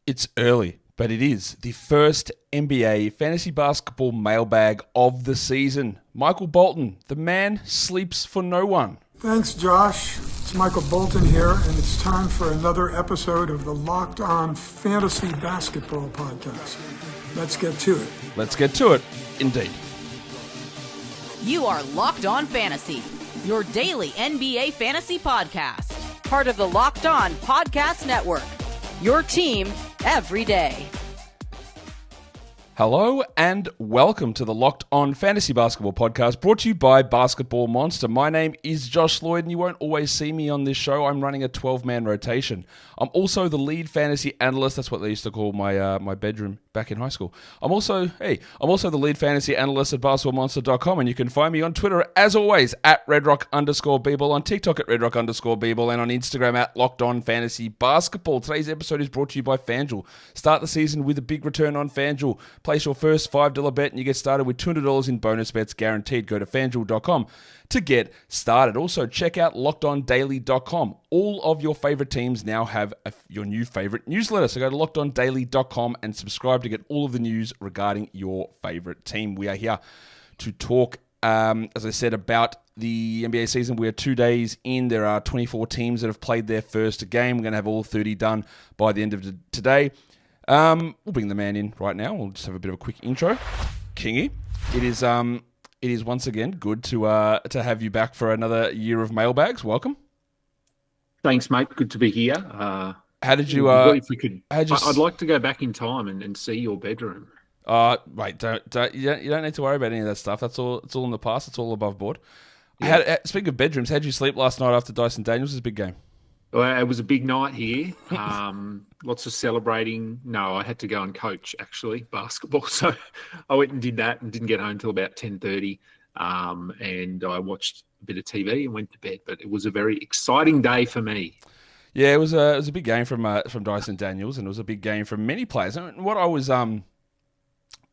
It's early, but it is the first NBA fantasy basketball mailbag of the season. Michael Bolton, the man sleeps for no one. Thanks, Josh. It's Michael Bolton here, and it's time for another episode of the Locked On Fantasy Basketball Podcast. Let's get to it. Let's get to it, indeed. You are Locked On Fantasy, your daily NBA fantasy podcast. Part of the Locked On Podcast Network, your team every day. Hello and welcome to the Locked On Fantasy Basketball Podcast, brought to you by Basketball Monster. My name is Josh Lloyd, and you won't always see me on this show. I'm running a 12-man rotation. I'm also the lead fantasy analyst. That's what they used to call my bedroom back in high school. I'm also the lead fantasy analyst at basketballmonster.com, and you can find me on Twitter, as always, at redrock_bball, on TikTok at redrock_bball, and on Instagram at Locked On Fantasy Basketball. Today's episode is brought to you by FanDuel. Start the season with a big return on FanDuel. Place your first $5 bet and you get started with $200 in bonus bets guaranteed. Go to FanDuel.com to get started. Also, check out LockedOnDaily.com. All of your favorite teams now have your new favorite newsletter. So go to LockedOnDaily.com and subscribe to get all of the news regarding your favorite team. We are here to talk, as I said, about the NBA season. We are 2 days in. There are 24 teams that have played their first game. We're going to have all 30 done by the end of today. We'll bring the man in right now. We'll just have a bit of a quick intro. Kingy, it is once again good to have you back for another year of mailbags. Welcome. Thanks, mate. Good to be here. How did you? If we could, I'd like to go back in time and see your bedroom. Wait, you don't need to worry about any of that stuff. That's all. It's all in the past. It's all above board. Yeah. Speaking of bedrooms, how did you sleep last night after Dyson Daniels' big game? Well, it was a big night here. Lots of celebrating. No, I had to go and coach, actually, basketball. So I went and did that and didn't get home until about 10:30. And I watched a bit of TV and went to bed. But it was a very exciting day for me. Yeah, it was a big game from Dyson Daniels, and it was a big game from many players. And what I was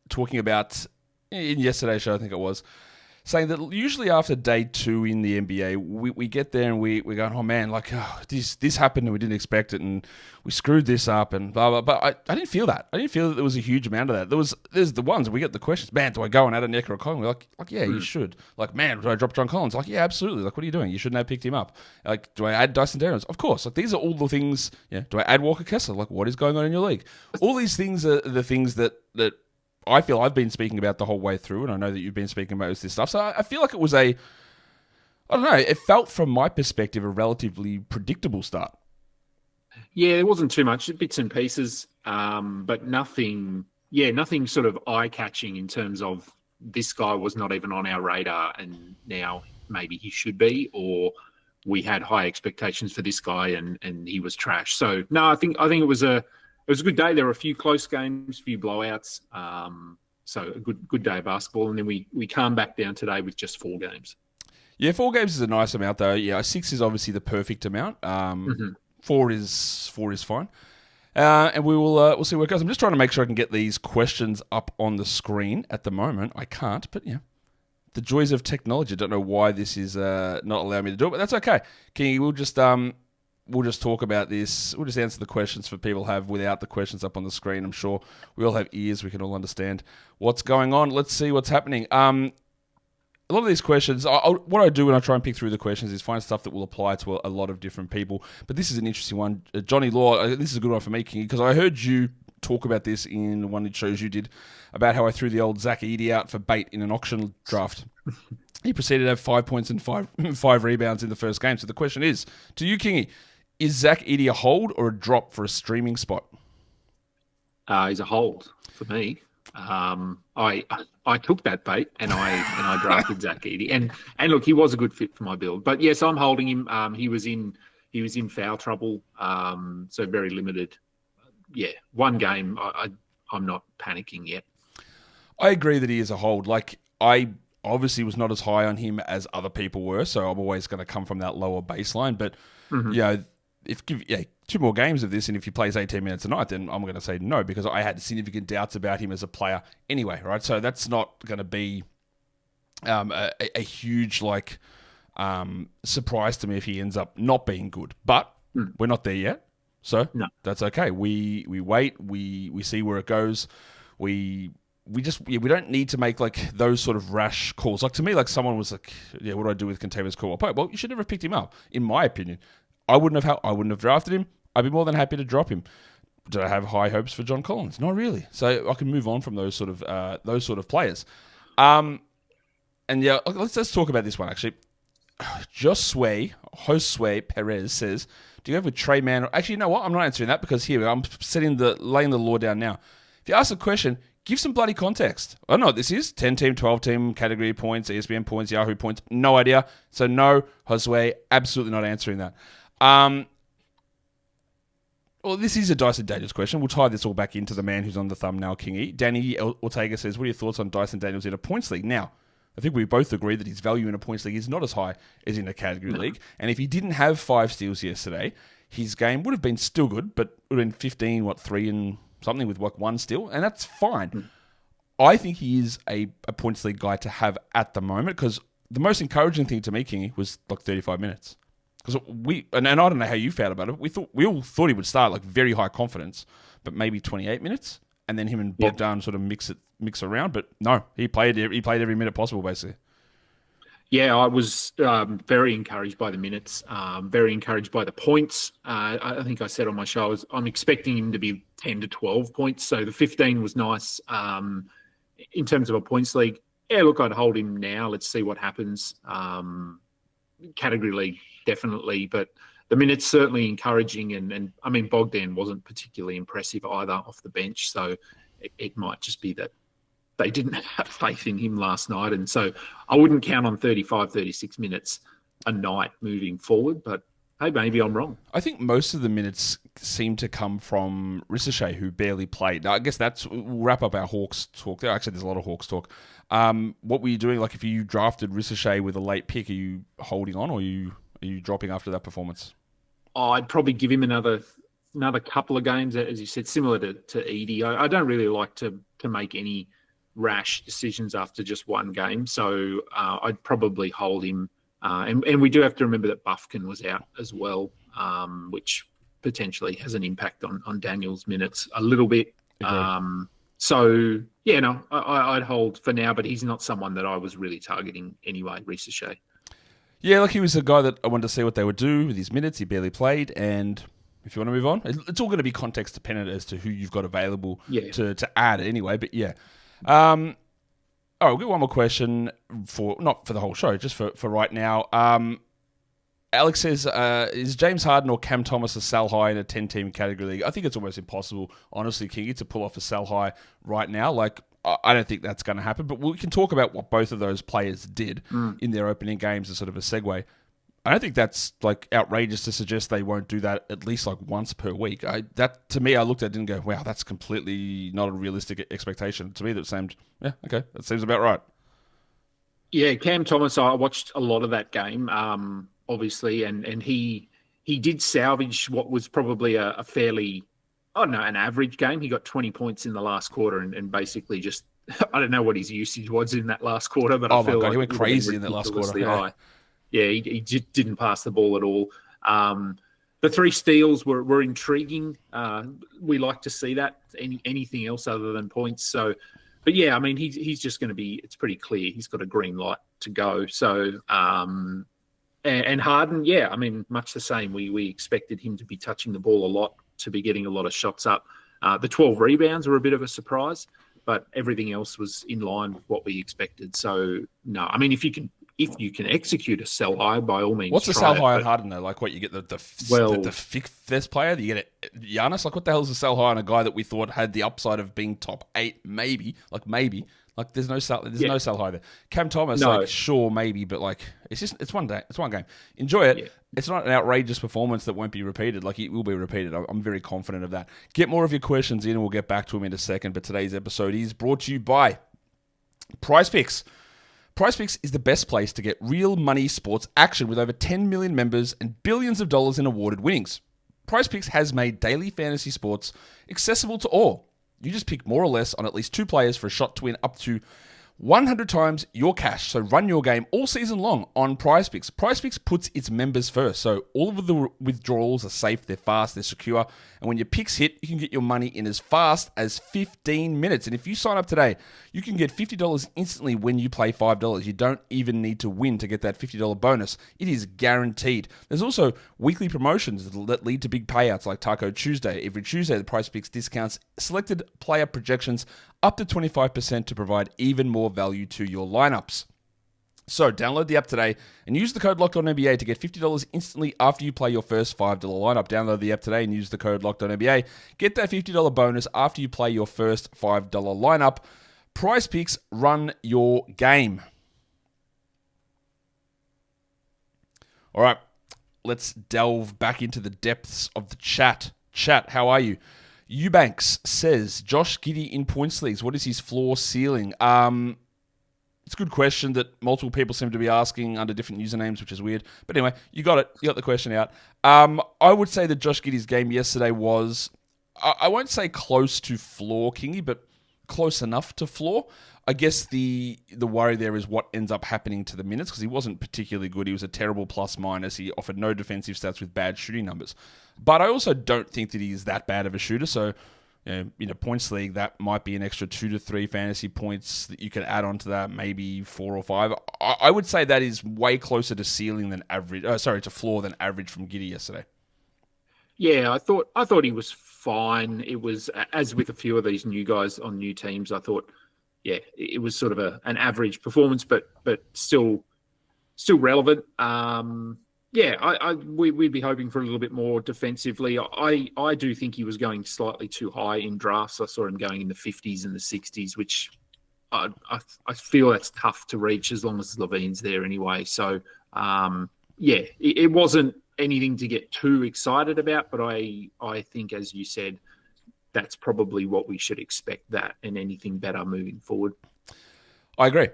talking about in yesterday's show, I think it was, saying that usually after day 2 in the NBA, we get there and we're going, oh man, like this happened and we didn't expect it and we screwed this up and blah, blah. But I didn't feel that. I didn't feel that there was a huge amount of that. There's the ones, we get the questions, man, do I go and add a Necker or Collins? We're like, yeah, you should. Like, man, do I drop John Collins? Like, yeah, absolutely. Like, what are you doing? You shouldn't have picked him up. Like, do I add Dyson Daniels? Of course. Like, these are all the things. Yeah. Do I add Walker Kessler? Like, what is going on in your league? All these things are the things that I feel I've been speaking about the whole way through, and I know that you've been speaking about this stuff. So I feel like it was I don't know, it felt from my perspective a relatively predictable start. Yeah, there wasn't too much, bits and pieces, but nothing sort of eye-catching in terms of this guy was not even on our radar, and now maybe he should be, or we had high expectations for this guy and he was trash. So no, I think it was a good day. There were a few close games, a few blowouts. So a good day of basketball. And then we calmed back down today with just 4 games. Yeah, 4 games is a nice amount, though. Yeah, 6 is obviously the perfect amount. 4 is fine. And we'll see where it goes. I'm just trying to make sure I can get these questions up on the screen. At the moment, I can't, but yeah. The joys of technology. I don't know why this is not allowing me to do it, but that's okay. Kingy, we'll just talk about this. We'll just answer the questions for people have without the questions up on the screen. I'm sure we all have ears. We can all understand what's going on. Let's see what's happening. A lot of these questions, what I do when I try and pick through the questions is find stuff that will apply to a lot of different people. But this is an interesting one. Johnny Law, this is a good one for me, King, because I heard you talk about this in one of the shows you did about how I threw the old Zack Edey out for bait in an auction draft. He proceeded to have 5 points and five rebounds in the first game. So the question is, to you, Kingy, is Zack Edey a hold or a drop for a streaming spot? He's a hold for me. I took that bait and I drafted Zack Edey, and look, he was a good fit for my build. But yes, I'm holding him. He was in foul trouble, so very limited. Yeah, 1 game. I'm not panicking yet. I agree that he is a hold. Like, I obviously was not as high on him as other people were, so I'm always going to come from that lower baseline. But if 2 more games of this, and if he plays 18 minutes a night, then I'm going to say no, because I had significant doubts about him as a player anyway, right? So that's not going to be a huge surprise to me if he ends up not being good. But we're not there yet. So No. that's okay. We wait. We see where it goes. We don't need to make like those sort of rash calls. Like to me, like someone was like, "Yeah, what do I do with Kentavious Caldwell-Pope?" Well, you should never have picked him up, in my opinion. I wouldn't have drafted him. I'd be more than happy to drop him. Did I have high hopes for John Collins? Not really. So I can move on from those sort of players. And yeah, let's talk about this one actually. Josue Perez says, "Do you go with Tre Mann?" Actually, you know what? I'm not answering that because here I'm laying the law down now. If you ask a question, give some bloody context. I don't know what this is. 10-team, 12-team, category points, ESPN points, Yahoo points. No idea. So no, Josue, absolutely not answering that. Well, this is a Dyson Daniels question. We'll tie this all back into the man who's on the thumbnail, Kingy. Danny Ortega says, "What are your thoughts on Dyson Daniels in a points league?" Now, I think we both agree that his value in a points league is not as high as in a category league. And if he didn't have 5 steals yesterday, his game would have been still good, but would have been 15, 3 and something with 1 steal, and that's fine. I think he is a points league guy to have at the moment because the most encouraging thing to me, Kingy, was like 35 minutes. Because and I don't know how you felt about it. We all thought he would start like very high confidence, but maybe 28 minutes, and then him and Bogdan sort of mix around. But no, he played every minute possible basically. Yeah, I was very encouraged by the minutes, very encouraged by the points. I think I said on my show, I'm expecting him to be 10 to 12 points. So the 15 was nice. In terms of a points league, yeah, look, I'd hold him now. Let's see what happens. Category league, definitely. But the minutes certainly encouraging. And I mean, Bogdan wasn't particularly impressive either off the bench. So it might just be that they didn't have faith in him last night. And so I wouldn't count on 35, 36 minutes a night moving forward. But hey, maybe I'm wrong. I think most of the minutes seem to come from Ricochet, who barely played. Now, I guess we'll wrap up our Hawks talk there. Actually, there's a lot of Hawks talk. What were you doing? Like, if you drafted Ricochet with a late pick, are you holding on or are you dropping after that performance? I'd probably give him another couple of games, as you said, similar to Edey. I don't really like to make any rash decisions after just one game. So I'd probably hold him. And we do have to remember that Buffkin was out as well, which potentially has an impact on Daniels' minutes a little bit. So, yeah, no, I'd hold for now, but he's not someone that I was really targeting anyway, Ricochet. Yeah, like he was a guy that I wanted to see what they would do with his minutes. He barely played, and if you want to move on, it's all going to be context dependent as to who you've got available to add anyway, but yeah. All right, we'll get one more question not for the whole show, just for right now. Alex says, is James Harden or Cam Thomas a sell high in a 10-team category league? I think it's almost impossible, honestly, Kingy, to pull off a sell high right now. Like, I don't think that's going to happen, but we can talk about what both of those players did in their opening games as sort of a segue. I don't think that's like outrageous to suggest they won't do that at least like once per week. That to me, I looked at it and go, wow, that's completely not a realistic expectation. To me, that seemed, yeah, okay, that seems about right. Yeah, Cam Thomas, I watched a lot of that game, obviously, and he did salvage what was probably a fairly, I don't know, an average game. He got 20 points in the last quarter and basically just, I don't know what his usage was in that last quarter, but I feel like he went crazy in that last quarter. High. Yeah, he just didn't pass the ball at all. The 3 steals were intriguing. We like to see that. Anything else other than points. So, but yeah, I mean, he's just going to be. It's pretty clear he's got a green light to go. So, and Harden, yeah, I mean, much the same. We expected him to be touching the ball a lot, to be getting a lot of shots up. The 12 rebounds were a bit of a surprise, but everything else was in line with what we expected. So, no, I mean, if you can execute a sell high, by all means. What's a sell high on Harden though? Like what you get the fifth player? You get Giannis? Like what the hell is a sell high on a guy that we thought had the upside of being top 8? Maybe. Like there's no sell high there. Cam Thomas, like sure maybe, but like it's one day, it's one game. Enjoy it. Yeah. It's not an outrageous performance that won't be repeated. Like it will be repeated. I'm very confident of that. Get more of your questions in, and we'll get back to them in a second. But today's episode is brought to you by Prize Picks. Prize Picks is the best place to get real money sports action with over 10 million members and billions of dollars in awarded winnings. Prize Picks has made daily fantasy sports accessible to all. You just pick more or less on at least 2 players for a shot to win up to 100 times your cash. So run your game all season long on PrizePicks. PrizePicks puts its members first. So all of the withdrawals are safe, they're fast, they're secure. And when your picks hit, you can get your money in as fast as 15 minutes. And if you sign up today, you can get $50 instantly when you play $5. You don't even need to win to get that $50 bonus. It is guaranteed. There's also weekly promotions that lead to big payouts like Taco Tuesday. Every Tuesday, the PrizePicks discounts selected player projections up to 25% to provide even more value to your lineups. So download the app today and use the code LOCKEDONNBA to get $50 instantly after you play your first $5 lineup. Download the app today and use the code LOCKEDONNBA. Get that $50 bonus after you play your first $5 lineup. PrizePicks, run your game. All right, let's delve back into the depths of the chat. Chat, how are you? Eubanks says, Josh Giddey in points leagues, what is his floor ceiling? It's a good question that multiple people seem to be asking under different usernames, which is weird. But anyway, you got it. You got the question out. I would say that Josh Giddey's game yesterday was, I won't say close to floor, Kingy, but close enough to floor. I guess the worry there is what ends up happening to the minutes, because he wasn't particularly good. He was a terrible plus-minus. He offered no defensive stats with bad shooting numbers. But I also don't think that he's that bad of a shooter. So, in a points league, that might be an extra 2 to 3 fantasy points that you could add on to that, maybe 4 or 5. I would say that is way closer to ceiling than average. To floor than average from Giddey yesterday. Yeah, I thought he was fine. It was, as with a few of these new guys on new teams, I thought, yeah, it was sort of an average performance, but still relevant. We'd be hoping for a little bit more defensively. I do think he was going slightly too high in drafts. I saw him going in the 50s and the 60s, which I feel that's tough to reach as long as Levine's there anyway. So, it wasn't anything to get too excited about, but I think, as you said, that's probably what we should expect, that and anything better moving forward. I agree.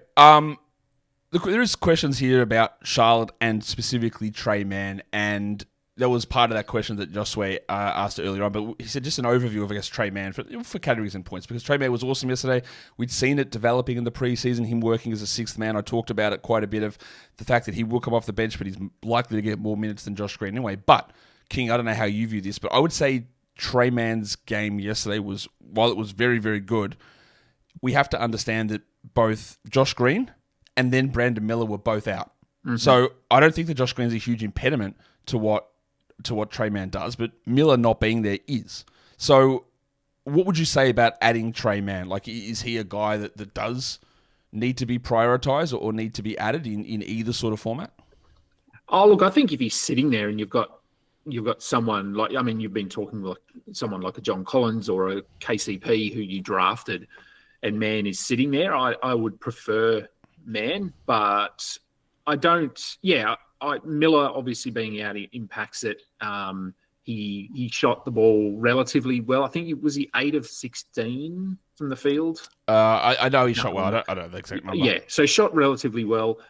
Look, there is questions here about Charlotte and specifically Tre Mann, and that was part of that question that Joshua asked earlier on, but he said just an overview of, I guess, Tre Mann for categories and points, because Tre Mann was awesome yesterday. We'd seen it developing in the preseason, him working as a sixth man. I talked about it quite a bit, of the fact that he will come off the bench, but he's likely to get more minutes than Josh Green anyway. But, King, I don't know how you view this, but I would say Tre Mann's game yesterday was, while it was very, very good, we have to understand that both Josh Green and then Brandon Miller were both out. Mm-hmm. So I don't think that Josh Green's a huge impediment to what Tre Mann does, but Miller not being there is. So what would you say about adding Tre Mann? Like, is he a guy that does need to be prioritized or need to be added in either sort of format? Oh, look, I think if he's sitting there and you've got someone like, I mean, you've been talking like someone like a John Collins or a KCP who you drafted, and Mann is sitting there, I would prefer Mann, but I don't. Yeah, Miller obviously being out, he impacts it. He shot the ball relatively well. I think it was 8 of 16 from the field. I know he shot well. I don't know the exact number. Yeah, so shot relatively well.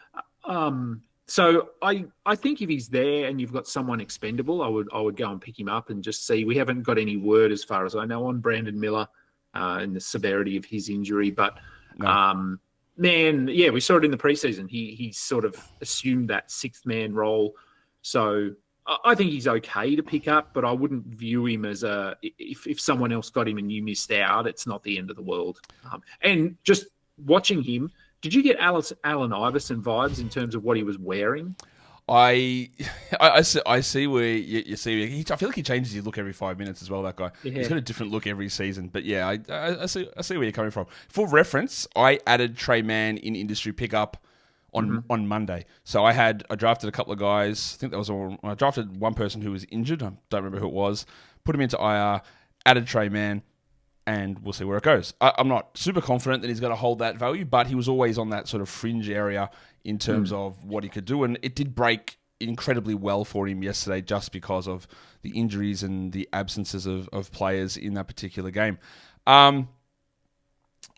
So I think if he's there and you've got someone expendable, I would go and pick him up and just see. We haven't got any word, as far as I know, on Brandon Miller and the severity of his injury, but. No. Man, yeah, we saw it in the preseason. He sort of assumed that sixth man role. So I think he's okay to pick up, but I wouldn't view him as if someone else got him and you missed out, it's not the end of the world. And just watching him, did you get Allen Iverson vibes in terms of what he was wearing? I see where you see. I feel like he changes his look every 5 minutes as well. That guy, yeah. He's got a different look every season. But yeah, I see where you're coming from. For reference, I added Tre Mann in industry pickup on Monday. So I drafted a couple of guys. I think that was all. I drafted one person who was injured. I don't remember who it was. Put him into IR. Added Tre Mann. And we'll see where it goes. I'm not super confident that he's going to hold that value, but he was always on that sort of fringe area in terms of what he could do. And it did break incredibly well for him yesterday just because of the injuries and the absences of players in that particular game. All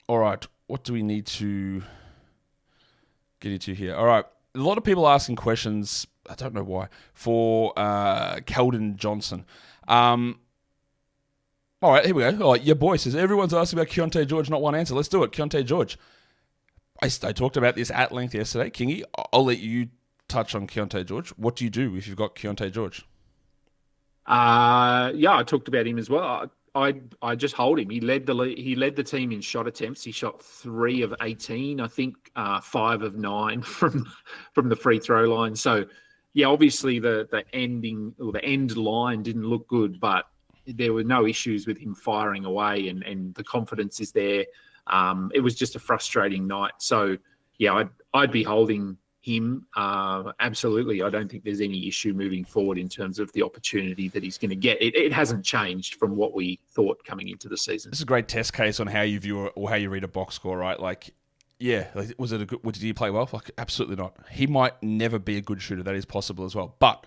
right, what do we need to get into here? All right, a lot of people asking questions, I don't know why, for Keldon Johnson. All right, here we go. Oh, your boy says, everyone's asking about Keonte George, not one answer. Let's do it. Keonte George. I talked about this at length yesterday. Kingy, I'll let you touch on Keonte George. What do you do if you've got Keonte George? I talked about him as well. I just hold him. He led the team in shot attempts. He shot 3 of 18, I think, 5 of 9 from the free throw line. So, yeah, obviously the end line didn't look good, but there were no issues with him firing away, and the confidence is there. It was just a frustrating night. So, yeah, I'd be holding him. Absolutely. I don't think there's any issue moving forward in terms of the opportunity that he's going to get. It hasn't changed from what we thought coming into the season. This is a great test case on how you view or how you read a box score, right? Like, yeah, was it a good? Did he play well? Like, absolutely not. He might never be a good shooter. That is possible as well. But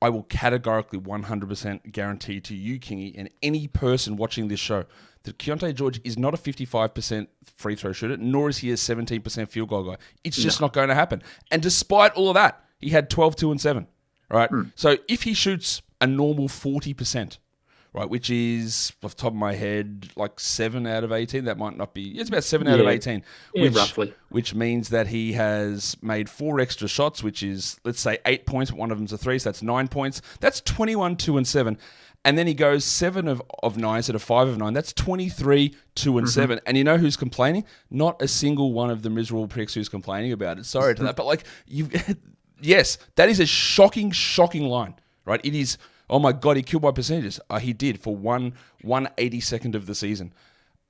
I will categorically 100% guarantee to you, Kingy, and any person watching this show that Keonte George is not a 55% free throw shooter, nor is he a 17% field goal guy. It's just not going to happen. And despite all of that, he had 12, 2, and 7, right? So if he shoots a normal 40%, right, which is, off the top of my head, like 7 out of 18, that might not be, it's about 7 out of 18, roughly. Which means that he has made 4 extra shots, which is, let's say, 8 points, one of them's a 3, so that's 9 points. That's 21, 2, and 7. And then he goes 7 of 9 instead of 5 of 9. That's 23, 2, and 7. And you know who's complaining? Not a single one of the miserable pricks who's complaining about it. Sorry to that. But, like, yes, that is a shocking, shocking line, right? It is, oh my God, he killed my percentages. He did for 1/82nd of the season.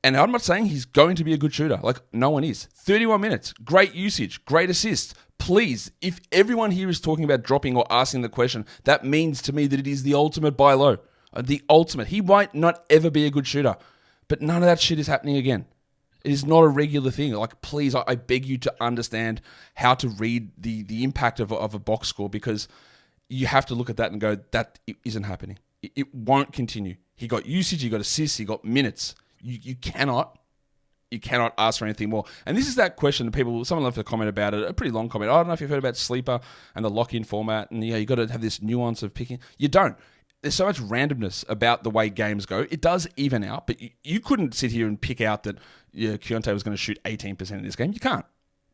And I'm not saying he's going to be a good shooter. Like, no one is. 31 minutes, great usage, great assists. Please, if everyone here is talking about dropping or asking the question, that means to me that it is the ultimate buy low. The ultimate. He might not ever be a good shooter, but none of that shit is happening again. It is not a regular thing. Like, please, I beg you to understand how to read the impact of a box score, because you have to look at that and go, that isn't happening. It won't continue. He got usage, he got assists, he got minutes. You cannot ask for anything more. And this is that question that someone left a comment about it, a pretty long comment. I don't know if you've heard about Sleeper and the lock-in format, and you got to have this nuance of picking. You don't. There's so much randomness about the way games go. It does even out, but you couldn't sit here and pick out that Keonte was going to shoot 18% in this game. You can't.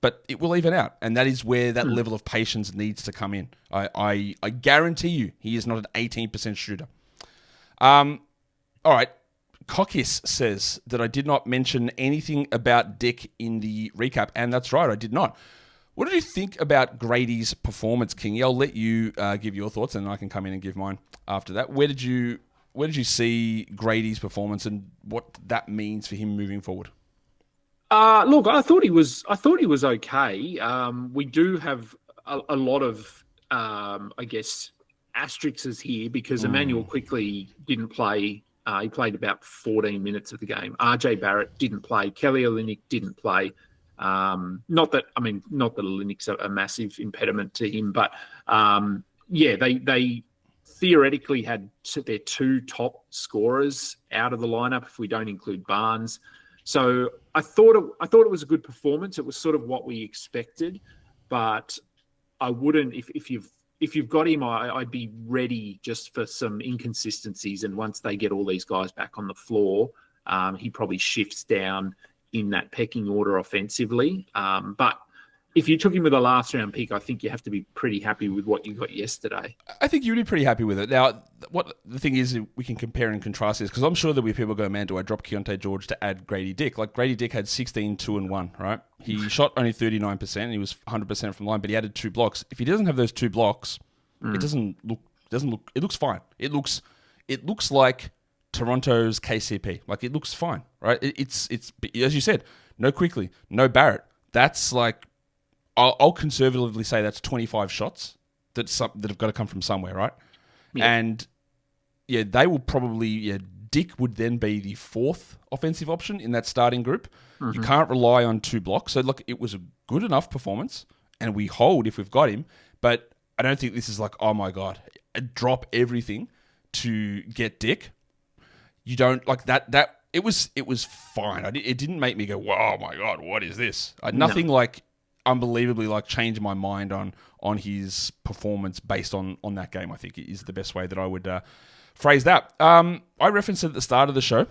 But it will even out, and that is where that level of patience needs to come in. I guarantee you he is not an 18% shooter. All right. Cockis says that I did not mention anything about Dick in the recap, and that's right, I did not. What did you think about Grady's performance, Kingy? I'll let you give your thoughts, and I can come in and give mine after that. Where did you see Grady's performance, and what that means for him moving forward? Look, I thought he was okay. We do have a lot of, I guess, asterisks here because Emmanuel Quickly didn't play. He played about 14 minutes of the game. RJ Barrett didn't play. Kelly Olynyk didn't play. Not that Olynyk's a massive impediment to him, but they theoretically had their 2 top scorers out of the lineup if we don't include Barnes. So I thought it was a good performance. It was sort of what we expected, but I wouldn't if you've got him, I'd be ready just for some inconsistencies. And once they get all these guys back on the floor, he probably shifts down in that pecking order offensively. But if you took him with a last round pick, I think you have to be pretty happy with what you got yesterday. I think you'd be pretty happy with it. Now, what the thing is, we can compare and contrast this, because I'm sure that we people go, man, do I drop Keonte George to add Grady Dick? Like, Grady Dick had 16, 2, and 1, right? He shot only 39%, and he was 100% from line, but he added 2 blocks. If he doesn't have those 2 blocks, it looks fine. It looks like Toronto's KCP. Like, it looks fine, right? It's as you said, no Quickly, no Barrett. That's like, I'll conservatively say that's 25 shots that have got to come from somewhere, right? Yeah. And yeah, they will probably, Dick would then be the 4th offensive option in that starting group. You can't rely on 2 blocks. So look, it was a good enough performance, and we hold if we've got him, but I don't think this is like, oh my God, drop everything to get Dick. You don't like that. It was fine. It didn't make me go, oh my God, what is this? Nothing like unbelievably like changed my mind on his performance based on that game, I think is the best way that I would phrase that. I referenced it at the start of the show.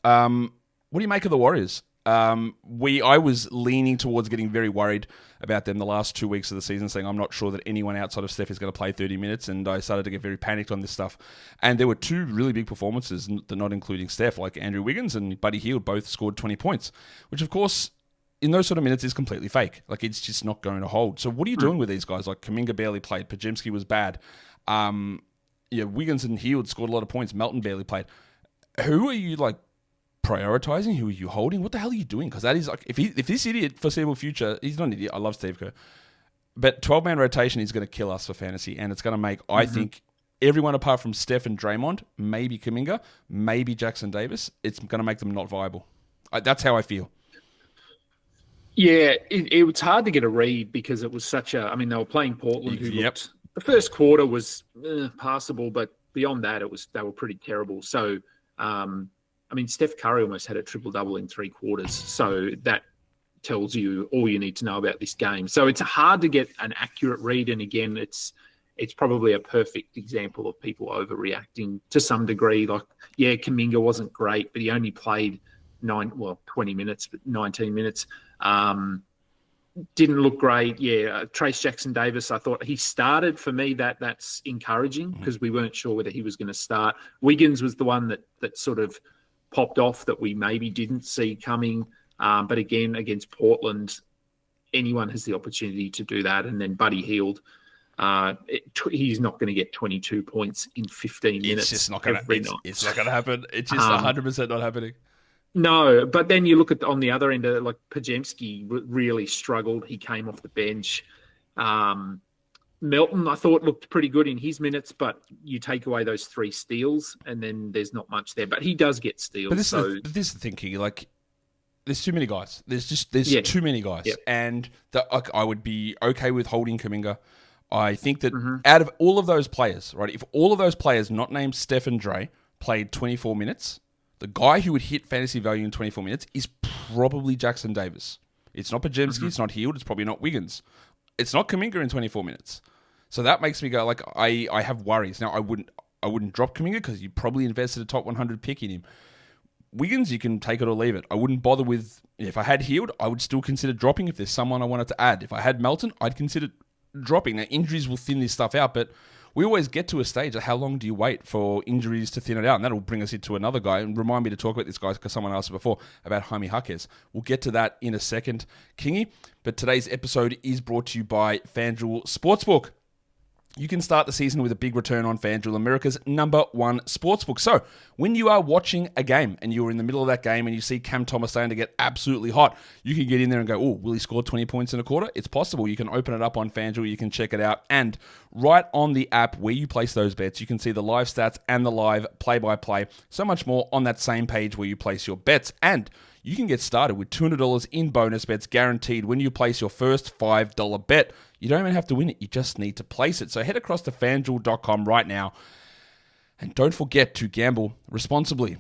What do you make of the Warriors? I was leaning towards getting very worried about them the last 2 weeks of the season, saying I'm not sure that anyone outside of Steph is going to play 30 minutes, and I started to get very panicked on this stuff. And there were two really big performances, not including Steph, like Andrew Wiggins and Buddy Hield both scored 20 points, which of course in those sort of minutes is completely fake. Like, it's just not going to hold. So what are you doing with these guys? Like, Kuminga barely played. Podziemski was bad. Wiggins and Hield scored a lot of points. Melton barely played. Who are you, like, prioritizing? Who are you holding? What the hell are you doing? Because that is, like, if this idiot, foreseeable future, he's not an idiot. I love Steve Kerr. But 12-man rotation is going to kill us for fantasy, and it's going to make, I think, everyone apart from Steph and Draymond, maybe Kuminga, maybe Jackson Davis, it's going to make them not viable. That's how I feel. Yeah, it was hard to get a read because it was such a... I mean, they were playing Portland, who looked... The first quarter was passable, but beyond that, they were pretty terrible. So, I mean, Steph Curry almost had a triple-double in 3 quarters. So that tells you all you need to know about this game. So it's hard to get an accurate read. And again, it's probably a perfect example of people overreacting to some degree. Like, yeah, Kuminga wasn't great, but he only played 20 minutes, but 19 minutes. Didn't look great. Yeah, Trace Jackson Davis, I thought he started. For me, that's encouraging because we weren't sure whether he was going to start. Wiggins was the one that sort of popped off that we maybe didn't see coming. But again, against Portland, anyone has the opportunity to do that. And then Buddy Hield, he's not going to get 22 points in 15 minutes. It's just not going to. It's not going to happen. It's just 100% not happening. No, but then you look at on the other end, like Podziemski really struggled. He came off the bench. Melton, I thought, looked pretty good in his minutes, but you take away those 3 steals, and then there's not much there. But he does get steals. But this is the thinking. Like, there's too many guys. There's too many guys, and I would be okay with holding Kuminga. I think that out of all of those players, right, if all of those players not named Steph and Dre played 24 minutes. The guy who would hit fantasy value in 24 minutes is probably Jackson Davis. It's not Podziemski, it's not Hield, it's probably not Wiggins. It's not Kuminga in 24 minutes. So that makes me go, like, I have worries. Now, I wouldn't drop Kuminga because you probably invested a top 100 pick in him. Wiggins, you can take it or leave it. I wouldn't bother with... If I had Hield, I would still consider dropping if there's someone I wanted to add. If I had Melton, I'd consider dropping. Now, injuries will thin this stuff out, but... We always get to a stage of how long do you wait for injuries to thin it out? And that'll bring us into another guy. And remind me to talk about this guy because someone asked before about Jaime Jaquez. We'll get to that in a second, Kingy. But today's episode is brought to you by FanDuel Sportsbook. You can start the season with a big return on FanDuel, America's #1 sportsbook. So, when you are watching a game and you're in the middle of that game and you see Cam Thomas starting to get absolutely hot, you can get in there and go, oh, will he score 20 points in a quarter? It's possible. You can open it up on FanDuel. You can check it out. And right on the app where you place those bets, you can see the live stats and the live play-by-play. So much more on that same page where you place your bets. And you can get started with $200 in bonus bets guaranteed when you place your first $5 bet. You don't even have to win it. You just need to place it. So head across to FanDuel.com right now. And don't forget to gamble responsibly.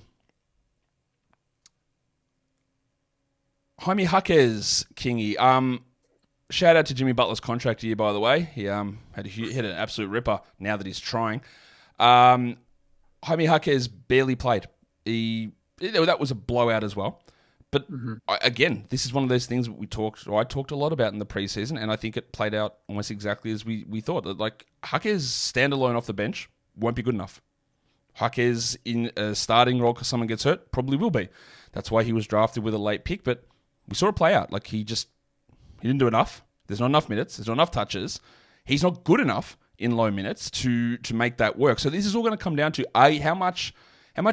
Jaime Jaquez, Kingy. Shout out to Jimmy Butler's contract year, by the way. He had an absolute ripper now that he's trying. Jaime Jaquez barely played. That was a blowout as well. But again, this is one of those things that I talked a lot about in the preseason, and I think it played out almost exactly as we thought. Like, Jaquez standalone off the bench won't be good enough. Jaquez in a starting role because someone gets hurt probably will be. That's why he was drafted with a late pick, but we saw it play out. Like, he didn't do enough. There's not enough minutes. There's not enough touches. He's not good enough in low minutes to make that work. So this is all going to come down to how much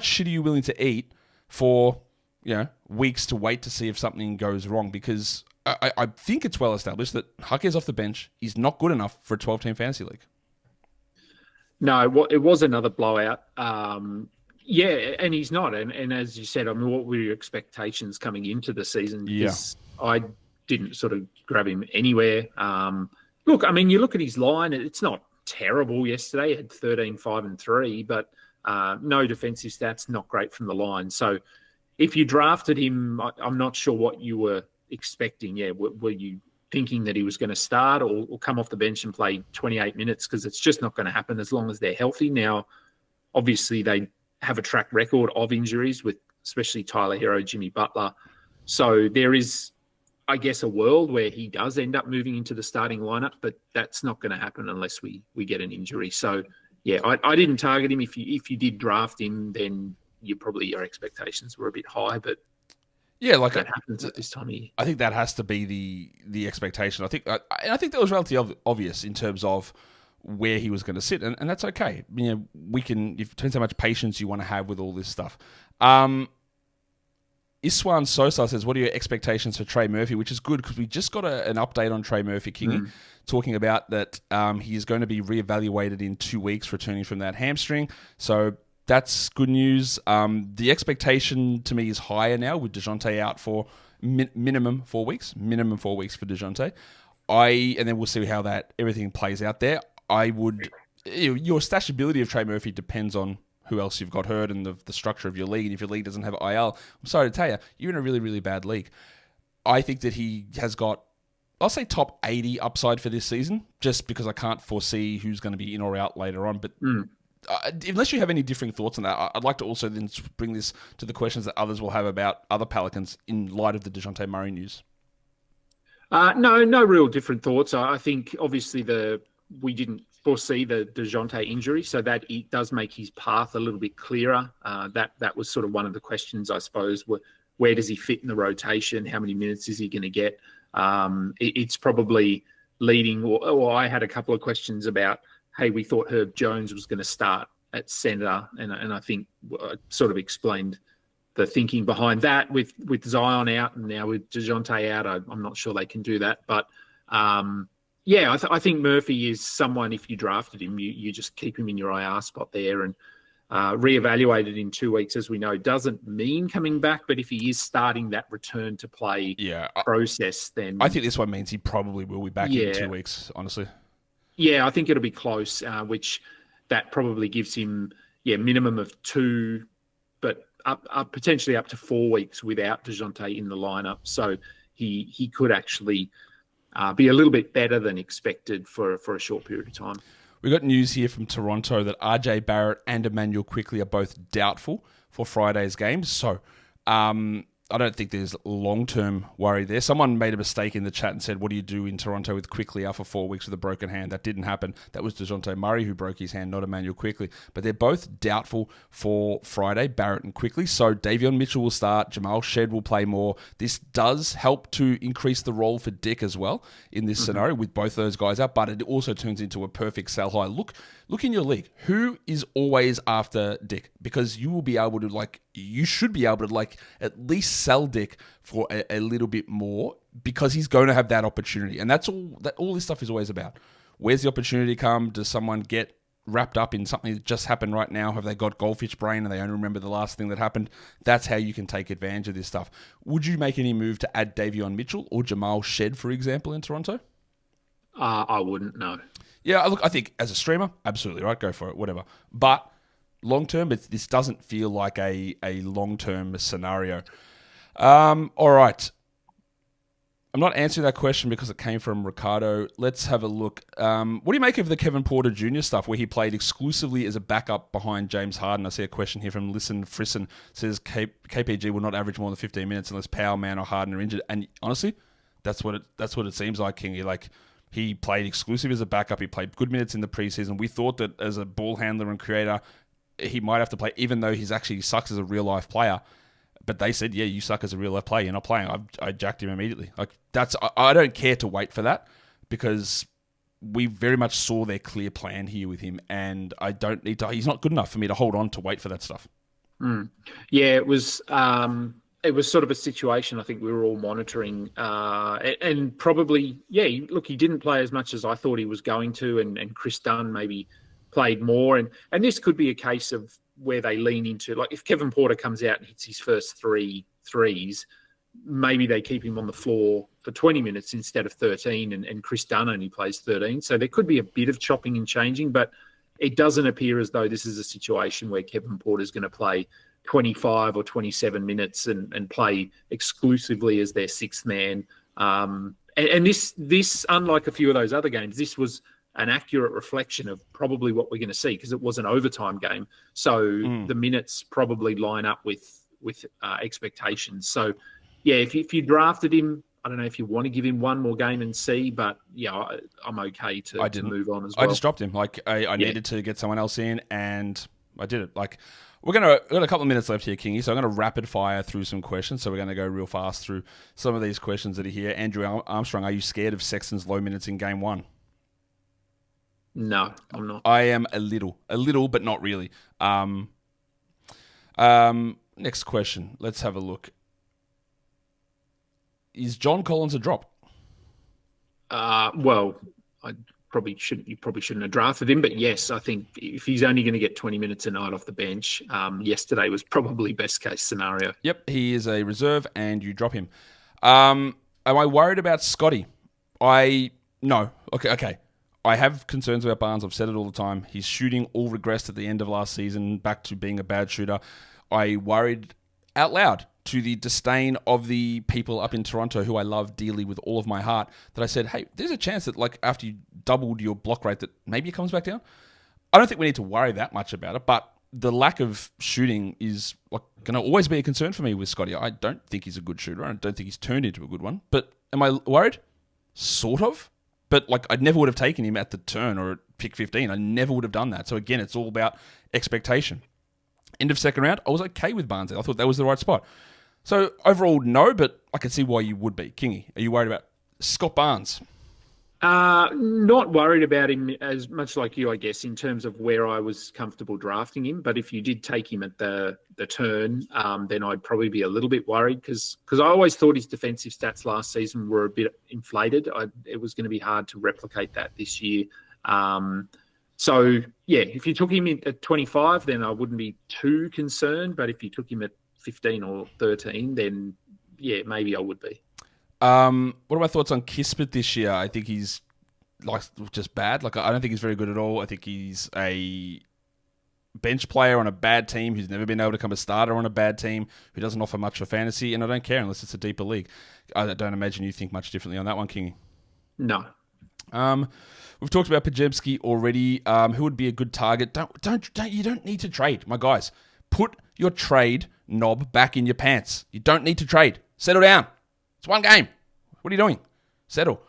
shit are you willing to eat for weeks to wait to see if something goes wrong, because I think it's well established that Jaquez off the bench is not good enough for a 12-team fantasy league. No, it was another blowout. And he's not. And as you said, I mean, what were your expectations coming into the season? Because I didn't sort of grab him anywhere. Look, I mean, you look at his line, it's not terrible yesterday. He had 13, 5, and 3, but no defensive stats, not great from the line. So if you drafted him, I'm not sure what you were expecting. Yeah, were you thinking that he was going to start or come off the bench and play 28 minutes? Because it's just not going to happen as long as they're healthy. Now, obviously, they have a track record of injuries with especially Tyler Hero, Jimmy Butler. So there is, I guess, a world where he does end up moving into the starting lineup, but that's not going to happen unless we get an injury. So, yeah, I didn't target him. If you did draft him, then your expectations were a bit high, but yeah, like that happens at this time of year. I think that has to be the expectation. I think that was relatively obvious in terms of where he was going to sit, and that's okay. You know, it depends how much patience you want to have with all this stuff. Iswan Sosa says, what are your expectations for Trey Murphy? Which is good because we just got an update on Trey Murphy, Kingy, talking about that he is going to be reevaluated in 2 weeks, returning from that hamstring. So that's good news. The expectation to me is higher now with DeJounte out for minimum 4 weeks. Minimum 4 weeks for DeJounte. And then we'll see how everything plays out there. Your stashability of Trey Murphy depends on who else you've got hurt and the structure of your league. And if your league doesn't have IL, I'm sorry to tell you, you're in a really, really bad league. I think that he has got, I'll say top 80 upside for this season, just because I can't foresee who's going to be in or out later on. But unless you have any differing thoughts on that, I'd like to also then bring this to the questions that others will have about other Pelicans in light of the DeJounte Murray news. No real different thoughts. I think obviously we didn't foresee the DeJounte injury, so that it does make his path a little bit clearer. That was sort of one of the questions, I suppose. Where does he fit in the rotation? How many minutes is he going to get? It's probably leading, or I had a couple of questions about, hey, we thought Herb Jones was going to start at centre, and I think I sort of explained the thinking behind that with Zion out and now with DeJounte out. I'm not sure they can do that, but yeah, I think Murphy is someone, if you drafted him, you just keep him in your IR spot there and reevaluated in 2 weeks, as we know, doesn't mean coming back. But if he is starting that return to play process, then I think this one means he probably will be back in 2 weeks, honestly. Yeah, I think it'll be close, which that probably gives him, minimum of 2, but up potentially up to 4 weeks without DeJounte in the lineup. So he could actually be a little bit better than expected for a short period of time. We got news here from Toronto that RJ Barrett and Emmanuel Quickley are both doubtful for Friday's games. So I don't think there's long-term worry there. Someone made a mistake in the chat and said, what do you do in Toronto with Quickley out for 4 weeks with a broken hand? That didn't happen. That was DeJounte Murray who broke his hand, not Emmanuel Quickley. But they're both doubtful for Friday, Barrett and Quickley. So Davion Mitchell will start. Jamal Shed will play more. This does help to increase the role for Dick as well in this scenario with both those guys out. But it also turns into a perfect sell high. Look in your league. Who is always after Dick? Because you will be able to, you should be able to, at least sell Dick for a little bit more because he's going to have that opportunity. And that's all this stuff is always about. Where's the opportunity come? Does someone get wrapped up in something that just happened right now? Have they got goldfish brain and they only remember the last thing that happened? That's how you can take advantage of this stuff. Would you make any move to add Davion Mitchell or Jamal Shed, for example, in Toronto? I wouldn't, no. Yeah, look, I think as a streamer, absolutely, right? Go for it, whatever. But long-term, this doesn't feel like a long-term scenario. All right. I'm not answering that question because it came from Ricardo. Let's have a look. What do you make of the Kevin Porter Jr. stuff where he played exclusively as a backup behind James Harden? I see a question here from Listen Frisson. Says KPG will not average more than 15 minutes unless Powell, Mann, or Harden are injured. And honestly, that's what it seems like, Kingy. He played exclusive as a backup. He played good minutes in the preseason. We thought that as a ball handler and creator, he might have to play, even though he sucks as a real-life player. But they said, yeah, you suck as a real-life player. You're not playing. I jacked him immediately. I don't care to wait for that because we very much saw their clear plan here with him, and I don't need to. He's not good enough for me to hold on to wait for that stuff. Yeah, it was sort of a situation I think we were all monitoring, and probably, look, he didn't play as much as I thought he was going to, and Chris Dunn maybe played more, and this could be a case of where they lean into, if Kevin Porter comes out and hits his first 3 threes, maybe they keep him on the floor for 20 minutes instead of 13, and Chris Dunn only plays 13. So there could be a bit of chopping and changing, but it doesn't appear as though this is a situation where Kevin Porter is going to play 25 or 27 minutes and play exclusively as their sixth man. And this, unlike a few of those other games, this was an accurate reflection of probably what we're going to see because it was an overtime game. So the minutes probably line up with expectations. So yeah, if you drafted him, I don't know if you want to give him one more game and see, but yeah, I'm okay to move on as well. I just dropped him. Like I needed to get someone else in, and I did it. Like we've got a couple of minutes left here, Kingy, so I'm going to rapid fire through some questions. So we're going to go real fast through some of these questions that are here. Andrew Armstrong, are you scared of Sexton's low minutes in game one? No, I'm not. I am a little, but not really. Next question. Let's have a look. Is John Collins a drop? Well, you probably shouldn't have drafted him, but yes, I think if he's only going to get 20 minutes a night off the bench, yesterday was probably best case scenario. Yep, he is a reserve, and you drop him. Am I worried about Scotty? No. Okay. I have concerns about Barnes. I've said it all the time. His shooting all regressed at the end of last season, back to being a bad shooter. I worried out loud to the disdain of the people up in Toronto who I love dearly with all of my heart, that I said, hey, there's a chance that like after you doubled your block rate that maybe it comes back down. I don't think we need to worry that much about it, but the lack of shooting is like going to always be a concern for me with Scotty. I don't think he's a good shooter. I don't think he's turned into a good one. But am I worried? Sort of. But like I never would have taken him at the turn or at pick 15. I never would have done that. So again, it's all about expectation. End of second round, I was okay with Barnes. I thought that was the right spot. So overall, no, but I can see why you would be. Kingy, are you worried about Scott Barnes? Not worried about him as much like you, I guess, in terms of where I was comfortable drafting him. But if you did take him at the turn, then I'd probably be a little bit worried because I always thought his defensive stats last season were a bit inflated. It was going to be hard to replicate that this year. So, yeah, if you took him at 25, then I wouldn't be too concerned. But if you took him at 15 or 13, then, yeah, maybe I would be. What are my thoughts on Kispert this year? I think he's like just bad. Like I don't think he's very good at all. I think he's a bench player on a bad team who's never been able to become a starter on a bad team, who doesn't offer much for fantasy, and I don't care unless it's a deeper league. I don't imagine you think much differently on that one, Kingy. No. We've talked about Pajemski already. Who would be a good target? You don't need to trade, my guys. Put your trade knob back in your pants. You don't need to trade. Settle down. It's one game. What are you doing? Settle.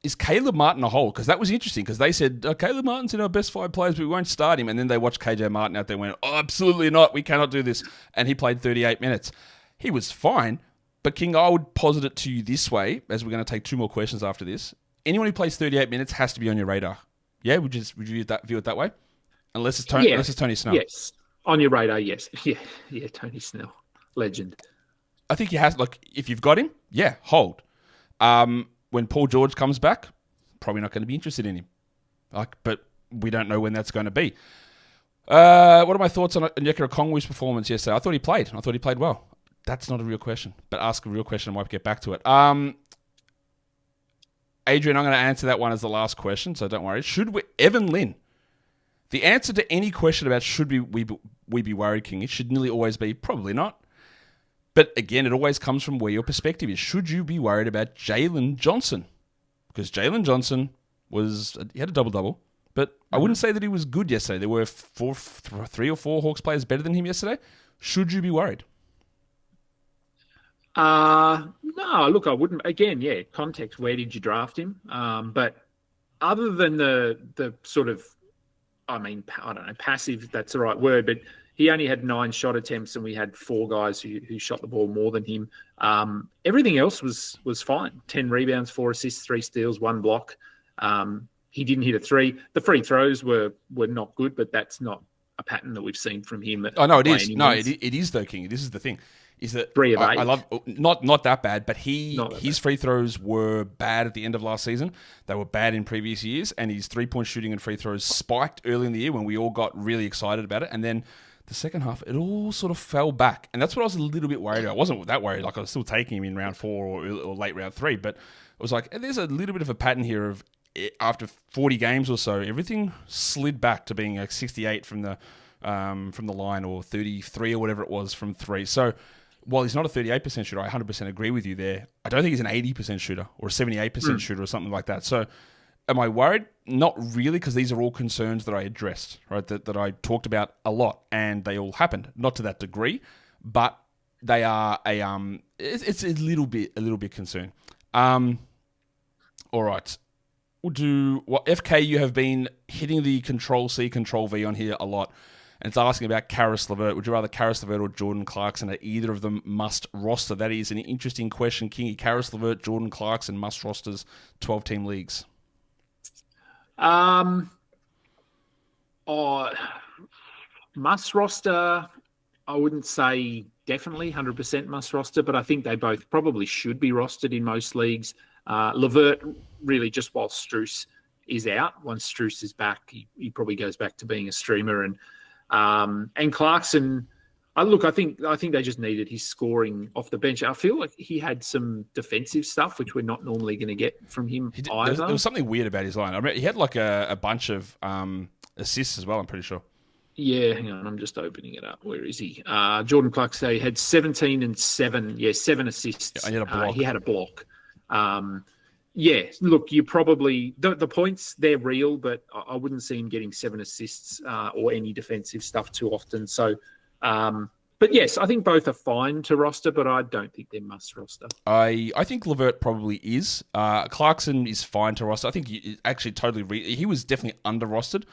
Is Caleb Martin a hole? Because that was interesting, because they said, Caleb Martin's in our best 5 players, but we won't start him. And then they watched KJ Martin out there and went, absolutely not. We cannot do this. And he played 38 minutes. He was fine. But King, I would posit it to you this way, as we're going to take 2 more questions after this. Anyone who plays 38 minutes has to be on your radar. Yeah? Would you view it that way? Unless it's Tony Snell. Yes. On your radar, yes. Yeah, Tony Snell. Legend. I think he has, like, if you've got him, yeah, hold. When Paul George comes back, probably not going to be interested in him. But we don't know when that's going to be. What are my thoughts on Onyeka Okongwu's performance yesterday? I thought he played. I thought he played well. That's not a real question, but ask a real question. I might get back to it. Adrian, I'm going to answer that one as the last question, so don't worry. Evan Lynn. The answer to any question about should we be worried, King, it should nearly always be probably not. But again, it always comes from where your perspective is. Should you be worried about Jalen Johnson? Because Jalen Johnson he had a double-double, but I wouldn't say that he was good yesterday. There were 3 or 4 Hawks players better than him yesterday. Should you be worried? No, look, I wouldn't. Again, yeah, context, where did you draft him? But other than the sort of, I don't know, passive, if that's the right word, but he only had 9 shot attempts and we had 4 guys who shot the ball more than him. Everything else was fine. 10 rebounds, 4 assists, 3 steals, 1 block. He didn't hit a 3. The free throws were not good, but that's not a pattern that we've seen from him. Oh, no, it is. No, it is though, King. This is the thing. Is that 3 of 8. I love not that bad, but his free throws were bad at the end of last season. They were bad in previous years, and his 3-point shooting and free throws spiked early in the year when we all got really excited about it, and then the second half, it all sort of fell back. And that's what I was a little bit worried about. I wasn't that worried. Like, I was still taking him in round 4 or late round 3. But it was like, there's a little bit of a pattern here of after 40 games or so, everything slid back to being like 68 from the line or 33 or whatever it was from 3. So while he's not a 38% shooter, I 100% agree with you there. I don't think he's an 80% shooter or a 78% shooter or something like that. So am I worried? Not really, because these are all concerns that I addressed, right? That I talked about a lot, and they all happened. Not to that degree, but they are it's a little bit concerning. All right. We'll do FK. You have been hitting the Control-C, Control-V on here a lot. And it's asking about Karis LeVert. Would you rather Karis LeVert or Jordan Clarkson? Are either of them must roster? That is an interesting question, Kingy. Karis LeVert, Jordan Clarkson, must rosters, 12-team leagues. Must roster, I wouldn't say definitely 100% must roster, but I think they both probably should be rostered in most leagues. LeVert, really just while Strus is out. Once Strus is back, he probably goes back to being a streamer. And Clarkson, I think they just needed his scoring off the bench. I feel like he had some defensive stuff, which we're not normally going to get from him either. There was something weird about his line. I mean, he had like a bunch of assists as well, I'm pretty sure. Yeah, hang on, I'm just opening it up. Where is he? Jordan Clarkson, he had 17 and 7. Yeah, 7 assists. Yeah, he had a block. Look, you probably the points, they're real, but I wouldn't see him getting 7 assists or any defensive stuff too often. So, but yes, I think both are fine to roster, but I don't think they're must roster. I think LeVert probably is. Clarkson is fine to roster. I think he actually he was definitely under rostered.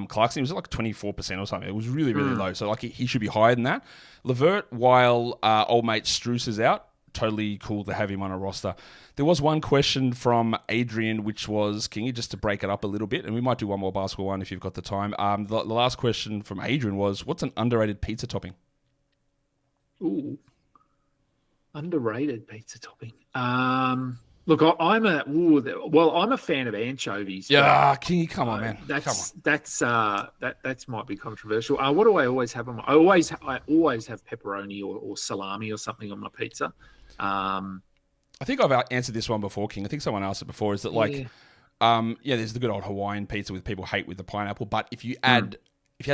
Clarkson was at like 24% or something. It was really, really low. So like he should be higher than that. LeVert, while old mate Strus is out, totally cool to have him on a roster. There was one question from Adrian, which was, Kingy, just to break it up a little bit, and we might do one more basketball one if you've got the time. The last question from Adrian was, what's an underrated pizza topping? Ooh, underrated pizza topping. Look, I'm a fan of anchovies. Yeah, Kingy, come on, man. That might be controversial. What do I always have on I always have pepperoni or salami or something on my pizza. I think I've answered this one before, King. I think someone asked it before. Is that there's the good old Hawaiian pizza with people hate with the pineapple. But if you add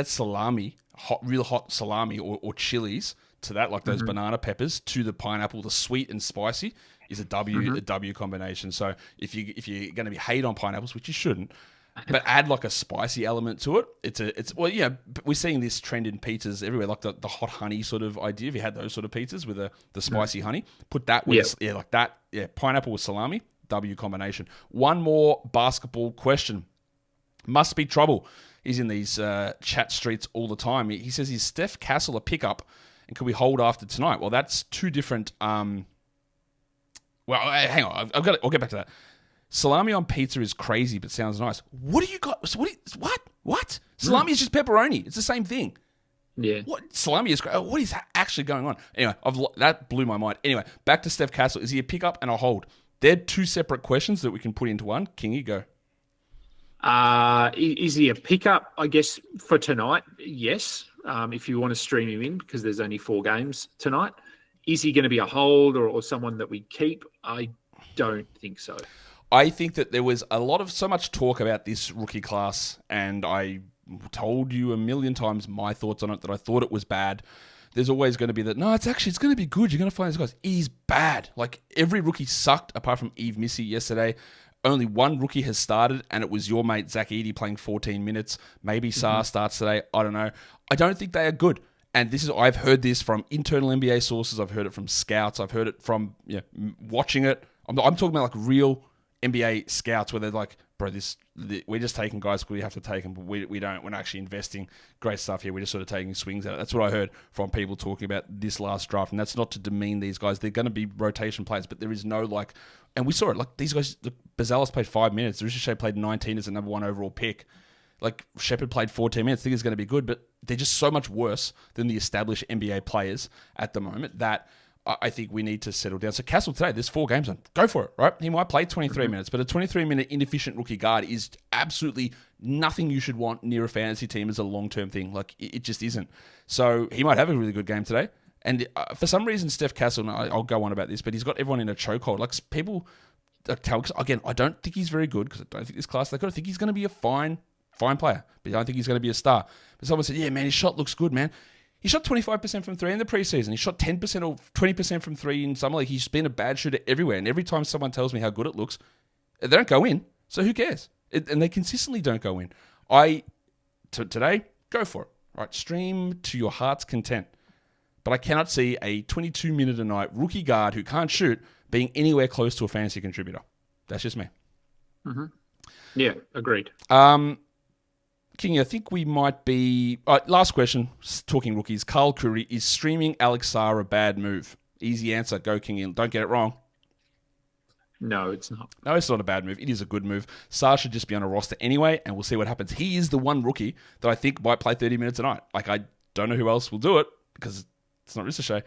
salami, real hot salami or chilies to that, like those banana peppers, to the pineapple, the sweet and spicy is a W combination. So if you're going to be hate on pineapples, which you shouldn't, but add like a spicy element to it. We're seeing this trend in pizzas everywhere, like the hot honey sort of idea. If you had those sort of pizzas with the spicy honey, put that with pineapple with salami, W combination. One more basketball question. Must be trouble. He's in these chat streets all the time. He says, is Steph Castle a pickup, and can we hold after tonight? Well, that's two different. Hang on, I'll get back to that. Salami on pizza is crazy, but sounds nice. What do you got? What? Salami is just pepperoni. It's the same thing. Yeah. What? Salami is great. What is actually going on? Anyway, that blew my mind. Anyway, back to Steph Castle. Is he a pickup and a hold? They're two separate questions that we can put into one. Kingy, go. Is he a pickup? I guess for tonight, yes. If you want to stream him in, because there's only 4 games tonight. Is he going to be a hold or someone that we keep? I don't think so. I think that there was so much talk about this rookie class, and I told you a million times my thoughts on it, that I thought it was bad. There's always going to be that, no, it's going to be good. You're going to find these guys. He's bad. Like, every rookie sucked apart from Eve Missy yesterday. Only one rookie has started, and it was your mate Zack Edey playing 14 minutes. Maybe Sarr starts today. I don't know. I don't think they are good. And I've heard this from internal NBA sources. I've heard it from scouts. I've heard it from watching it. I'm talking about like real NBA scouts where they're like, bro, we're just taking guys because we have to take them, but we're not actually investing great stuff here. We're just sort of taking swings at it. That's what I heard from people talking about this last draft. And that's not to demean these guys. They're going to be rotation players, but there is no like, and we saw it, like these guys, Bazalis played 5 minutes. Ricochet played 19 as the number 1 overall pick. Like Shepard played 14 minutes. I think it's going to be good, but they're just so much worse than the established NBA players at the moment that I think we need to settle down. So Castle today, there's 4 games on. Go for it, right? He might play 23 minutes, but a 23-minute inefficient rookie guard is absolutely nothing you should want near a fantasy team as a long-term thing. Like, it just isn't. So he might have a really good game today. And for some reason, Steph Castle, and I'll go on about this, but he's got everyone in a chokehold. Like, people tell, again, I don't think he's very good because I don't think this class, I think he's going to be a fine player, but I don't think he's going to be a star. But someone said, yeah, man, his shot looks good, man. He shot 25% from 3 in the preseason. He shot 10% or 20% from 3 in summer league. He's been a bad shooter everywhere. And every time someone tells me how good it looks, they don't go in. So who cares? And they consistently don't go in. Today, go for it. Right? Stream to your heart's content. but I cannot see a 22-minute-a-night rookie guard who can't shoot being anywhere close to a fantasy contributor. That's just me. Mm-hmm. Yeah, agreed. Kingy, I think we might be... last question, talking rookies. Carl Curry, is streaming Alex Sarr a bad move? Easy answer. Go, Kingy. Don't get it wrong. No, it's not. No, it's not a bad move. It is a good move. Sarr should just be on a roster anyway, and we'll see what happens. He is the one rookie that I think might play 30 minutes a night. Like, I don't know who else will do it, because it's not Ricochet.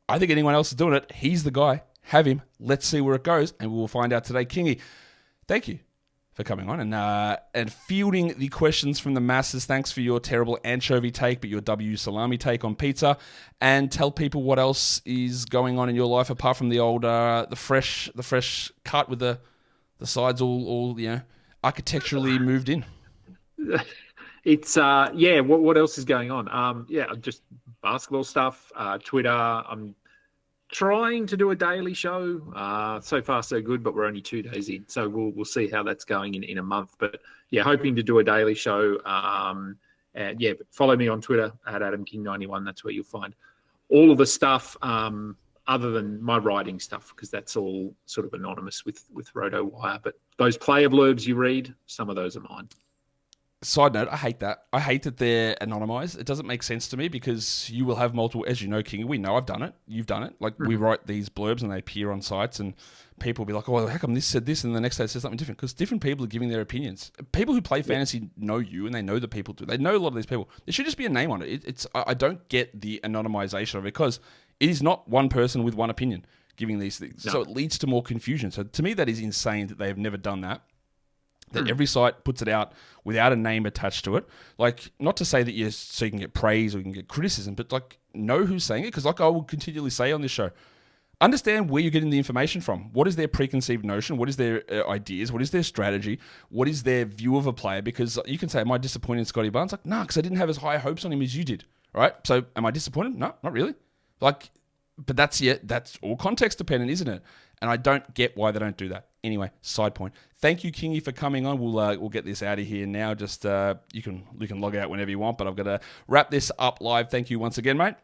I think anyone else is doing it. He's the guy. Have him. Let's see where it goes, and we will find out today. Kingy, thank you for coming on and fielding the questions from the masses. Thanks for your terrible anchovy take, but your W salami take on pizza. And tell people what else is going on in your life apart from the old, the fresh cut with the sides all architecturally moved in. It's What else is going on? Just basketball stuff. Twitter. I'm trying to do a daily show. So far, so good, but we're only 2 days in. So we'll see how that's going in a month. But yeah, hoping to do a daily show. Follow me on Twitter at AdamKing91. That's where you'll find all of the stuff other than my writing stuff, because that's all sort of anonymous with RotoWire. But those player blurbs you read, some of those are mine. Side note, I hate that. I hate that they're anonymized. It doesn't make sense to me because you will have multiple, as you know, King, we know I've done it. You've done it. Like, we write these blurbs and they appear on sites and people will be like, oh, how come this said this and the next day it says something different? Because different people are giving their opinions. People who play fantasy know you and they know the people do. They know a lot of these people. There should just be a name on it. I don't get the anonymization of it because it is not one person with one opinion giving these things. No. So it leads to more confusion. So to me, that is insane that they have never done that. That every site puts it out without a name attached to it. Like, not to say that so you can get praise or you can get criticism, but like, know who's saying it. Because like I will continually say on this show, understand where you're getting the information from. What is their preconceived notion? What is their ideas? What is their strategy? What is their view of a player? Because you can say, am I disappointed in Scotty Barnes? Like, nah, because I didn't have as high hopes on him as you did. All right? So am I disappointed? No, not really. Like, but that's all context dependent, isn't it? And I don't get why they don't do that. Anyway, side point. Thank you, Kingy, for coming on. We'll get this out of here now. Just you can log out whenever you want, but I've got to wrap this up live. Thank you once again, mate.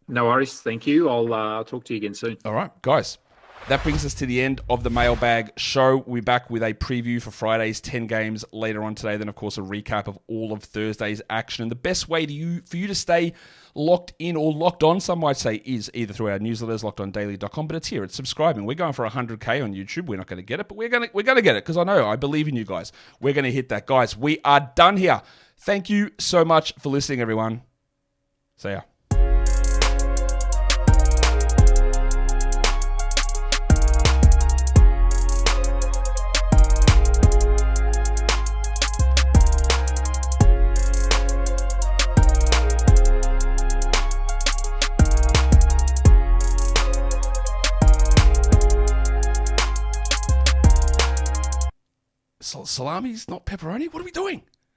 No worries. Thank you. I'll talk to you again soon. All right, guys. That brings us to the end of the Mailbag show. We'll be back with a preview for Friday's 10 games later on today. Then, of course, a recap of all of Thursday's action. And the best way for you to stay locked in or locked on, some might say, is either through our newsletters, lockedondaily.com, but it's here. It's subscribing. We're going for 100K on YouTube. We're not going to get it, but we're going to get it because I believe in you guys. We're going to hit that. Guys, we are done here. Thank you so much for listening, everyone. See ya. Salami's not pepperoni? What are we doing?